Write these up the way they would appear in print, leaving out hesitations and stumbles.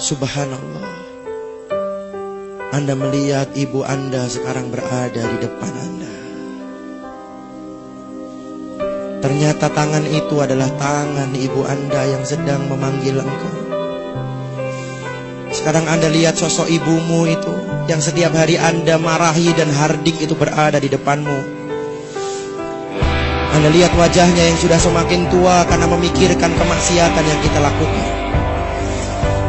Subhanallah, Anda melihat ibu Anda sekarang berada di depan Anda. Ternyata tangan itu adalah tangan ibu Anda yang sedang memanggil engkau. Sekarang Anda lihat sosok ibumu itu yang setiap hari Anda marahi dan hardik itu berada di depanmu. Anda lihat wajahnya yang sudah semakin tua karena memikirkan kemaksiatan yang kita lakukan.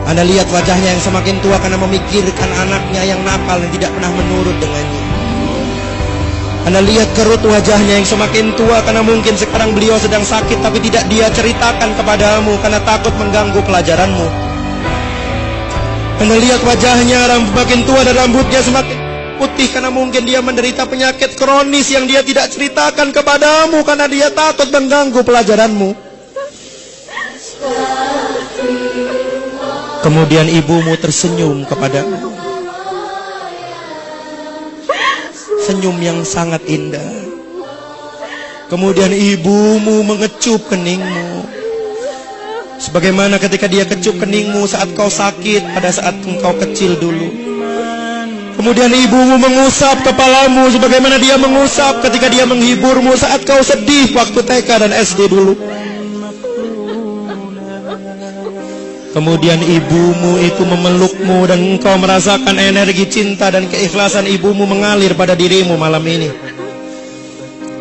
Anda lihat wajahnya yang semakin tua karena memikirkan anaknya yang nakal yang tidak pernah menurut dengannya. Anda lihat kerut wajahnya yang semakin tua karena mungkin sekarang beliau sedang sakit tapi tidak dia ceritakan kepadamu karena takut mengganggu pelajaranmu. Anda lihat wajahnya semakin tua dan rambutnya semakin putih karena mungkin dia menderita penyakit kronis yang dia tidak ceritakan kepadamu karena dia takut mengganggu pelajaranmu. Kemudian ibumu tersenyum kepadamu, senyum yang sangat indah. Kemudian ibumu mengecup keningmu, sebagaimana ketika dia kecup keningmu saat kau sakit pada saat engkau kecil dulu. Kemudian ibumu mengusap kepalamu sebagaimana dia mengusap ketika dia menghiburmu saat kau sedih waktu TK dan SD dulu. Kemudian ibumu itu memelukmu dan engkau merasakan energi cinta dan keikhlasan ibumu mengalir pada dirimu malam ini.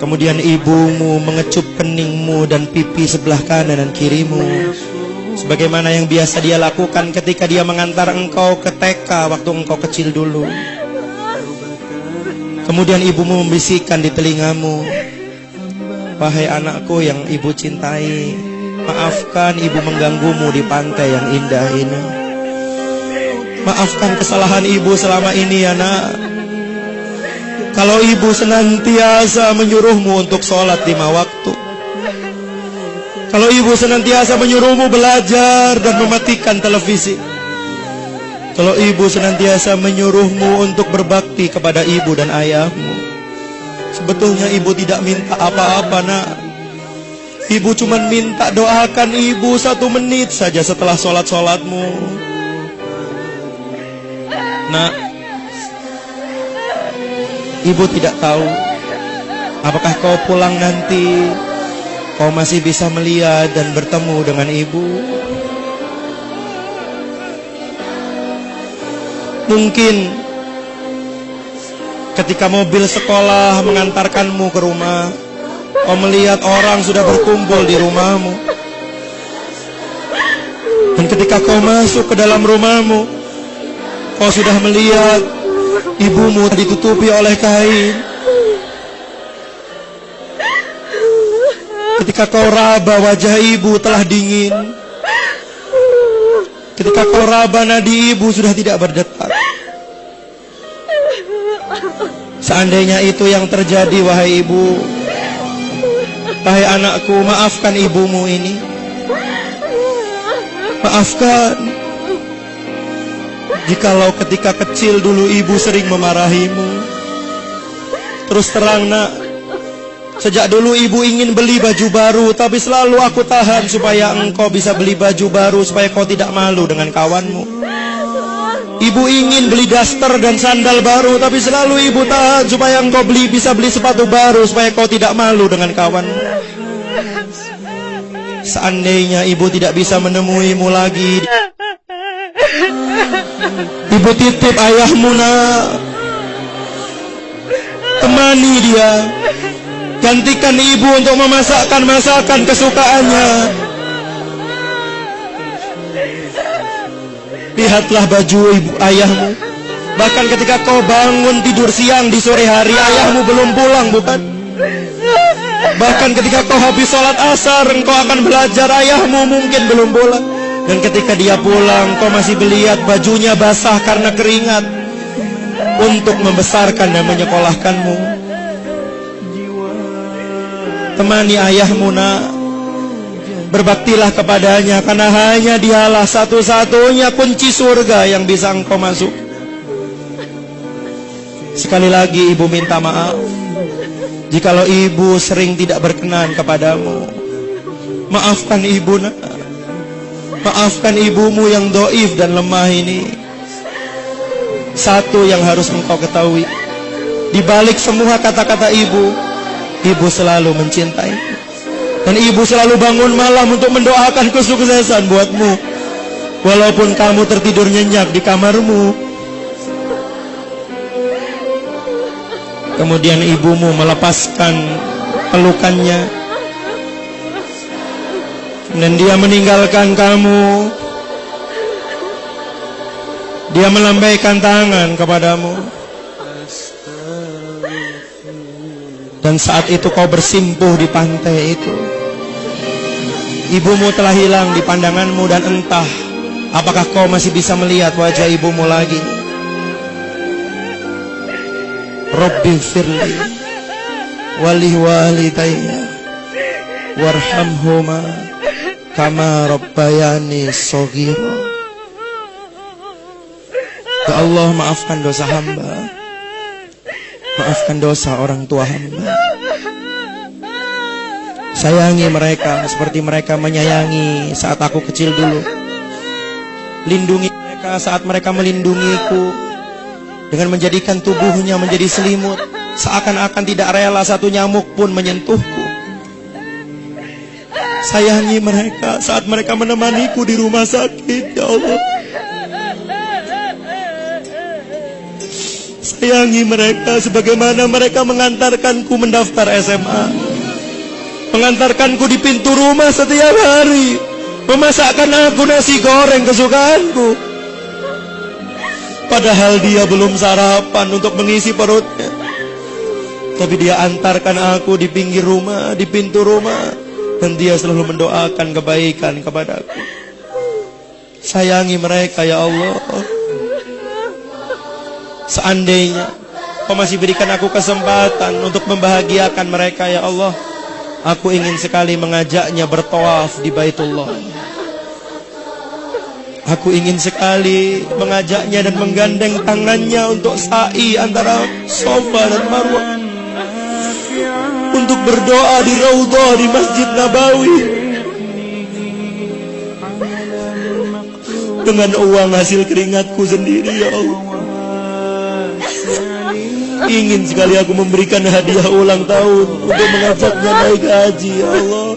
Kemudian ibumu mengecup keningmu dan pipi sebelah kanan dan kirimu, sebagaimana yang biasa dia lakukan ketika dia mengantar engkau ke TK waktu engkau kecil dulu. Kemudian ibumu membisikkan di telingamu, "Wahai anakku yang ibu cintai, maafkan ibu mengganggumu di pantai yang indah ini. Maafkan kesalahan ibu selama ini ya nak. Kalau ibu senantiasa menyuruhmu untuk sholat 5 waktu. Kalau ibu senantiasa menyuruhmu belajar dan mematikan televisi. Kalau ibu senantiasa menyuruhmu untuk berbakti kepada ibu dan ayahmu. Sebetulnya ibu tidak minta apa-apa nak. Ibu cuma minta doakan ibu 1 menit saja setelah sholat-sholatmu. Nak, ibu tidak tahu apakah kau pulang nanti kau masih bisa melihat dan bertemu dengan ibu. Mungkin ketika mobil sekolah mengantarkanmu ke rumah, kau melihat orang sudah berkumpul di rumahmu. Dan ketika kau masuk ke dalam rumahmu, kau sudah melihat ibumu ditutupi oleh kain. Ketika kau raba, wajah ibu telah dingin. Ketika kau raba, nadi ibu sudah tidak berdetak. Seandainya itu yang terjadi, wahai ibu, wahai anakku, maafkan ibumu ini. Maafkan. Jikalau ketika kecil dulu ibu sering memarahimu. Terus terang nak, sejak dulu ibu ingin beli baju baru, tapi selalu aku tahan supaya engkau bisa beli baju baru, supaya kau tidak malu dengan kawanmu. Ibu ingin beli daster dan sandal baru, tapi selalu ibu tahan supaya engkau bisa beli sepatu baru, supaya kau tidak malu dengan kawanmu. Seandainya ibu tidak bisa menemuimu lagi, ibu titip ayahmu nak. Temani dia. Gantikan ibu untuk memasakkan masakan kesukaannya. Lihatlah baju ibu ayahmu. Bahkan ketika kau bangun tidur siang di sore hari, ayahmu belum pulang, bukan? Bahkan ketika kau habis sholat asar, engkau akan belajar, ayahmu mungkin belum pulang. Dan ketika dia pulang, kau masih melihat bajunya basah karena keringat untuk membesarkan dan menyekolahkanmu. Temani ayahmu nak. Berbaktilah kepadanya, karena hanya dialah satu-satunya kunci surga yang bisa engkau masuk. Sekali lagi ibu minta maaf jikalau ibu sering tidak berkenan kepadamu. Maafkan ibu nak. Maafkan ibumu yang doif dan lemah ini. Satu yang harus engkau ketahui, di balik semua kata-kata ibu, ibu selalu mencintai. Dan ibu selalu bangun malam untuk mendoakan kesuksesan buatmu. Walaupun kamu tertidur nyenyak di kamarmu. Kemudian ibumu melepaskan pelukannya. Dan dia meninggalkan kamu. Dia melambaikan tangan kepadamu. Dan saat itu kau bersimpuh di pantai itu. Ibumu telah hilang di pandanganmu dan entah apakah kau masih bisa melihat wajah ibumu lagi. Rabbi firli wali walidayya warhamhuma kama rabbayani shaghira. Ya Allah, maafkan dosa hamba, maafkan dosa orang tua hamba. Sayangi mereka seperti mereka menyayangi saat aku kecil dulu. Lindungi mereka saat mereka melindungiku, dengan menjadikan tubuhnya menjadi selimut, seakan-akan tidak rela satu nyamuk pun menyentuhku. Sayangi mereka saat mereka menemaniku di rumah sakit, ya Allah. Sayangi mereka sebagaimana mereka mengantarkanku mendaftar SMA, mengantarkanku di pintu rumah setiap hari, memasakkan aku nasi goreng kesukaanku. Padahal dia belum sarapan untuk mengisi perutnya, tapi dia antarkan aku di pinggir rumah, di pintu rumah, dan dia selalu mendoakan kebaikan kepadaku. Sayangi mereka, ya Allah. Seandainya Kau masih berikan aku kesempatan untuk membahagiakan mereka, ya Allah, aku ingin sekali mengajaknya bertawaf di Baitullah. Aku ingin sekali mengajaknya dan menggandeng tangannya untuk sa'i antara Safa dan Marwah, untuk berdoa di Raudhah di Masjid Nabawi dengan uang hasil keringatku sendiri, ya Allah. Ingin sekali aku memberikan hadiah ulang tahun untuk mengajaknya naik haji, ya Allah.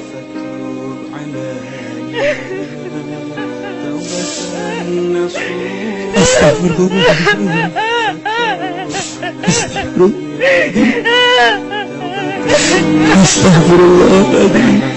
Astagfirullah. Astagfirullah.